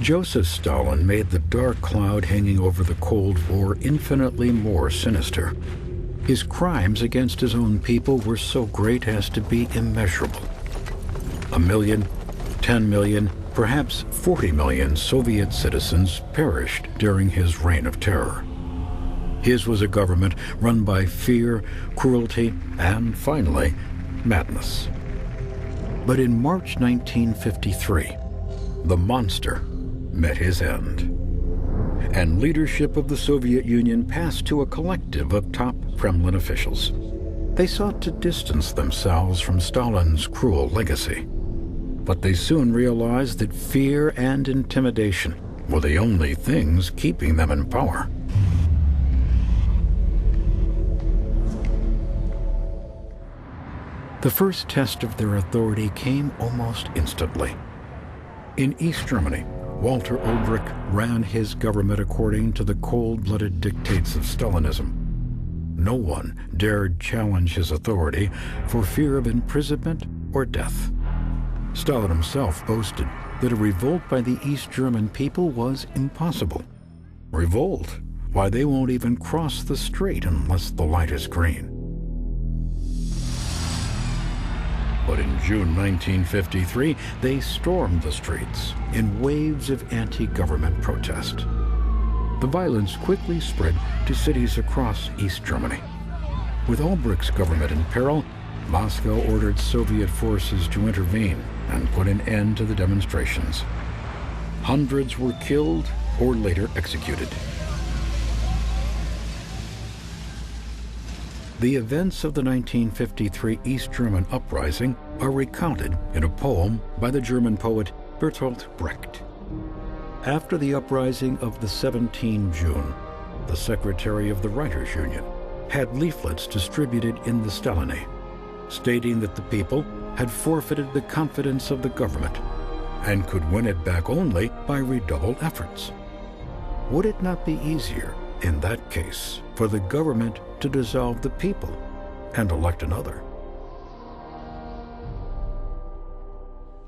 Joseph Stalin made the dark cloud hanging over the Cold War infinitely more sinister. His crimes against his own people were so great as to be immeasurable. 1 million, 10 million, perhaps 40 million Soviet citizens perished during his reign of terror. His was a government run by fear, cruelty, and finally, madness. But in March 1953, the monster met his end, and leadership of the Soviet Union passed to a collective of top Kremlin officials. They sought to distance themselves from Stalin's cruel legacy, but they soon realized that fear and intimidation were the only things keeping them in power. The first test of their authority came almost instantly. In East Germany, Walter Ulbricht ran his government according to the cold-blooded dictates of Stalinism. No one dared challenge his authority for fear of imprisonment or death. Stalin himself boasted that a revolt by the East German people was impossible. Revolt? Why, they won't even cross the street unless the light is green. But in June 1953, they stormed the streets in waves of anti-government protest. The violence quickly spread to cities across East Germany. With Ulbricht's government in peril, Moscow ordered Soviet forces to intervene and put an end to the demonstrations. Hundreds were killed or later executed. The events of the 1953 East German uprising are recounted in a poem by the German poet Bertolt Brecht. After the uprising of the 17 June, the secretary of the Writers' Union had leaflets distributed in the Stalinie, stating that the people had forfeited the confidence of the government and could win it back only by redoubled efforts. Would it not be easier, in that case, for the government to dissolve the people and elect another?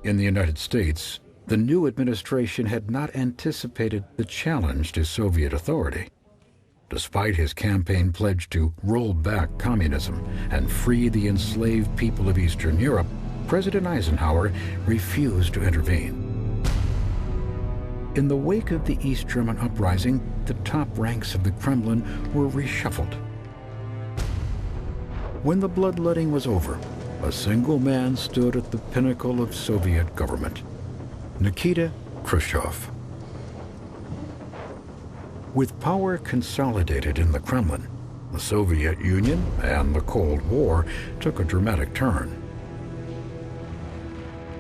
In the United States, the new administration had not anticipated the challenge to Soviet authority. Despite his campaign pledge to roll back communism and free the enslaved people of Eastern Europe, President Eisenhower refused to intervene. In the wake of the East German uprising, the top ranks of the Kremlin were reshuffled. When the bloodletting was over, a single man stood at the pinnacle of Soviet government: Nikita Khrushchev. With power consolidated in the Kremlin, the Soviet Union and the Cold War took a dramatic turn.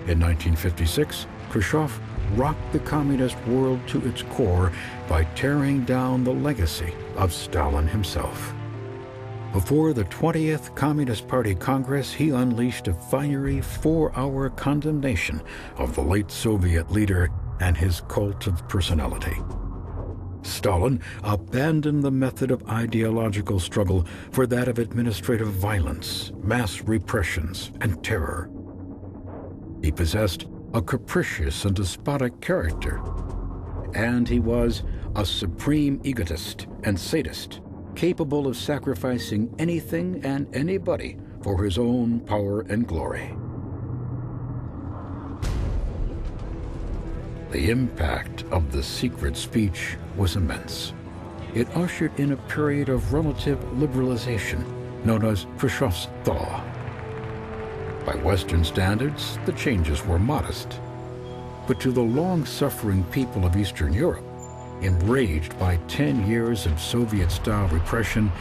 In 1956, Khrushchev rocked the communist world to its core by tearing down the legacy of Stalin himself. Before the 20th Communist Party Congress, he unleashed a fiery 4-hour condemnation of the late Soviet leader and his cult of personality. Stalin abandoned the method of ideological struggle for that of administrative violence, mass repressions, and terror. He possessed a capricious and despotic character, and he was a supreme egotist and sadist, capable of sacrificing anything and anybody for his own power and glory. The impact of the secret speech was immense. It ushered in a period of relative liberalization known as Khrushchev's thaw. By Western standards, the changes were modest. But to the long-suffering people of Eastern Europe, enraged by 10 years of Soviet-style repression,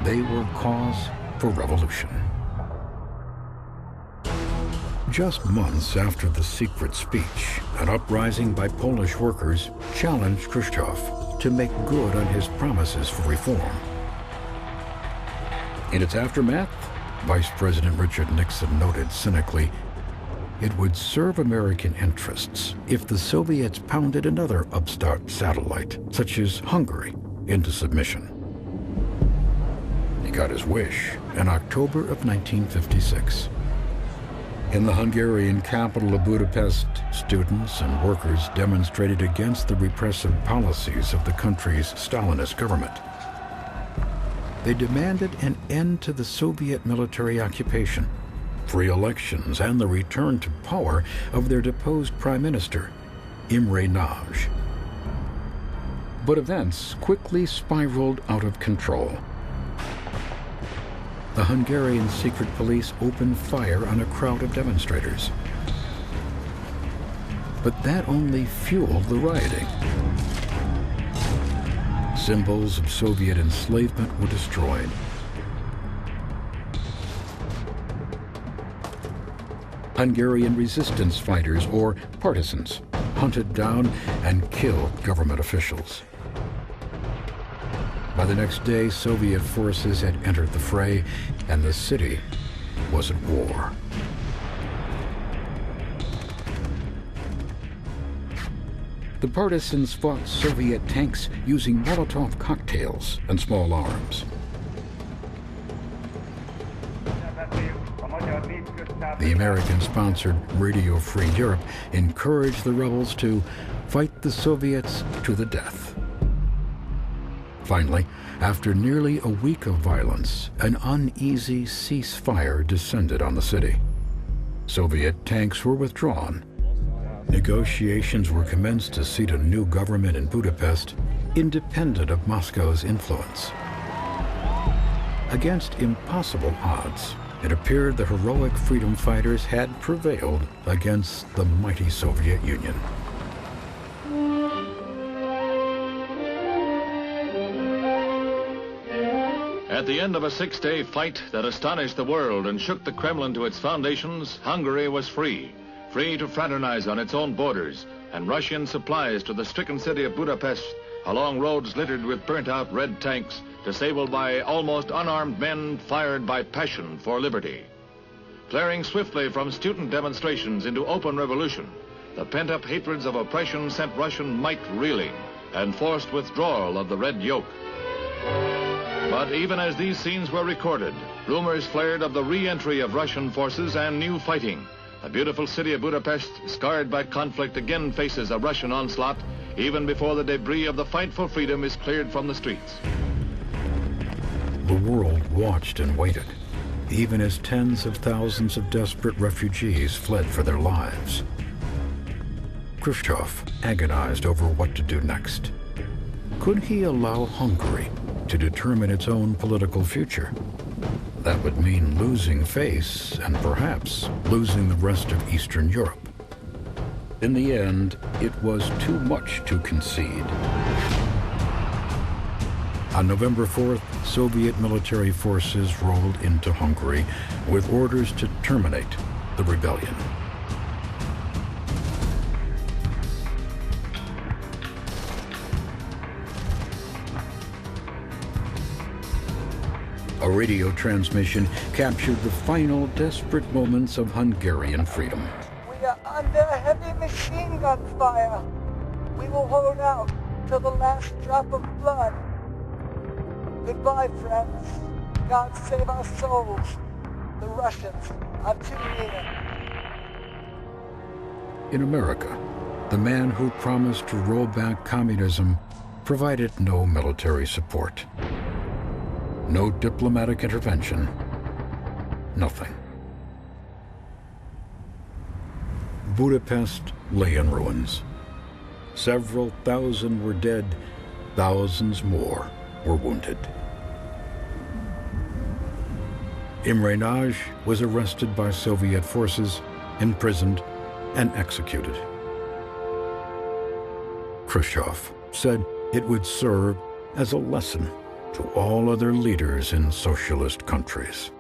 they were cause for revolution. Just months after the secret speech, an uprising by Polish workers challenged Khrushchev to make good on his promises for reform. In its aftermath, Vice President Richard Nixon noted cynically, it would serve American interests if the Soviets pounded another upstart satellite, such as Hungary, into submission. He got his wish in October of 1956. In the Hungarian capital of Budapest, students and workers demonstrated against the repressive policies of the country's Stalinist government. They demanded an end to the Soviet military occupation, free elections, and the return to power of their deposed prime minister, Imre Nagy. But events quickly spiraled out of control. The Hungarian secret police opened fire on a crowd of demonstrators. But that only fueled the rioting. Symbols of Soviet enslavement were destroyed. Hungarian resistance fighters, or partisans, hunted down and killed government officials. By the next day, Soviet forces had entered the fray, and the city was at war. The partisans fought Soviet tanks using Molotov cocktails and small arms. The American-sponsored Radio Free Europe encouraged the rebels to fight the Soviets to the death. Finally, after nearly a week of violence, an uneasy ceasefire descended on the city. Soviet tanks were withdrawn. Negotiations were commenced to seat a new government in Budapest, independent of Moscow's influence. Against impossible odds, it appeared the heroic freedom fighters had prevailed against the mighty Soviet Union. At the end of a 6-day fight that astonished the world and shook the Kremlin to its foundations, Hungary was free to fraternize on its own borders, and rush in supplies to the stricken city of Budapest along roads littered with burnt-out red tanks, disabled by almost unarmed men fired by passion for liberty. Flaring swiftly from student demonstrations into open revolution, the pent-up hatreds of oppression sent Russian might reeling and forced withdrawal of the red yoke. But even as these scenes were recorded, rumors flared of the re-entry of Russian forces and new fighting. The beautiful city of Budapest, scarred by conflict, again faces a Russian onslaught, even before the debris of the fight for freedom is cleared from the streets. The world watched and waited, even as tens of thousands of desperate refugees fled for their lives. Khrushchev agonized over what to do next. Could he allow Hungary to determine its own political future? That would mean losing face and perhaps losing the rest of Eastern Europe. In the end, it was too much to concede. On November 4th, Soviet military forces rolled into Hungary with orders to terminate the rebellion. A radio transmission captured the final desperate moments of Hungarian freedom. We are under heavy machine gun fire. We will hold out till the last drop of blood. Goodbye, friends. God save our souls. The Russians are too near. In America, the man who promised to roll back communism provided no military support. No diplomatic intervention. Nothing. Budapest lay in ruins. Several thousand were dead, thousands more were wounded. Imre Nagy was arrested by Soviet forces, imprisoned, and executed. Khrushchev said it would serve as a lesson to all other leaders in socialist countries.